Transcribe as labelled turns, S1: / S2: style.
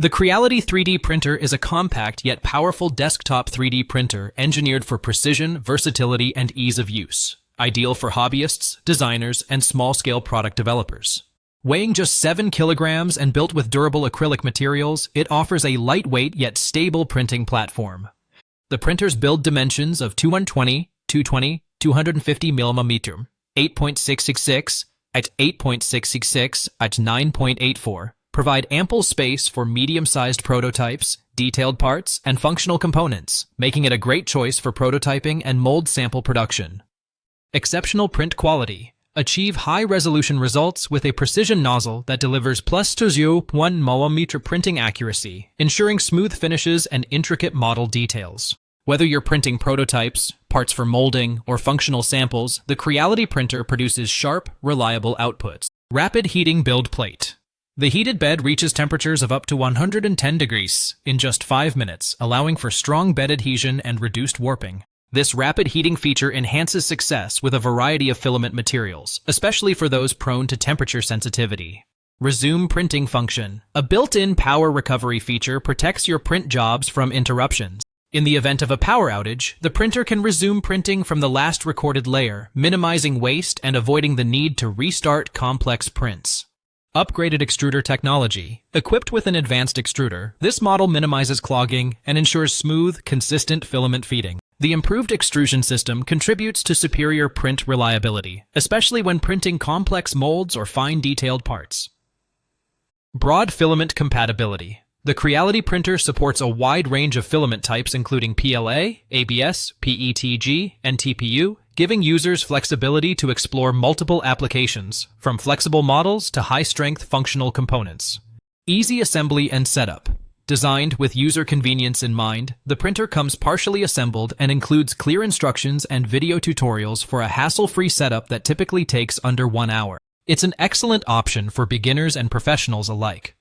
S1: The Creality 3D printer is a compact yet powerful desktop 3D printer engineered for precision, versatility, and ease of use, ideal for hobbyists, designers, and small-scale product developers. Weighing just 7 kilograms and built with durable acrylic materials, it offers a lightweight yet stable printing platform. The printer's build dimensions of 2120, 220, 250 mm, 8.666 at 8.666 at 9.84 provide ample space for medium-sized prototypes, detailed parts, and functional components, making it a great choice for prototyping and mold sample production. Exceptional print quality. Achieve high-resolution results with a precision nozzle that delivers +2.1 mm printing accuracy, ensuring smooth finishes and intricate model details. Whether you're printing prototypes, parts for molding, or functional samples, the Creality printer produces sharp, reliable outputs. Rapid heating build plate. The heated bed reaches temperatures of up to 110 degrees in just 5 minutes, allowing for strong bed adhesion and reduced warping. This rapid heating feature enhances success with a variety of filament materials, especially for those prone to temperature sensitivity. Resume printing function. A built-in power recovery feature protects your print jobs from interruptions. In the event of a power outage, the printer can resume printing from the last recorded layer, minimizing waste and avoiding the need to restart complex prints. Upgraded extruder technology. Equipped with an advanced extruder, this model minimizes clogging and ensures smooth, consistent filament feeding. The improved extrusion system contributes to superior print reliability, especially when printing complex molds or fine detailed parts. Broad filament compatibility. The Creality printer supports a wide range of filament types including PLA, ABS, PETG, and TPU, giving users flexibility to explore multiple applications, from flexible models to high-strength functional components. Easy assembly and setup. Designed with user convenience in mind, the printer comes partially assembled and includes clear instructions and video tutorials for a hassle-free setup that typically takes under 1 hour. It's an excellent option for beginners and professionals alike.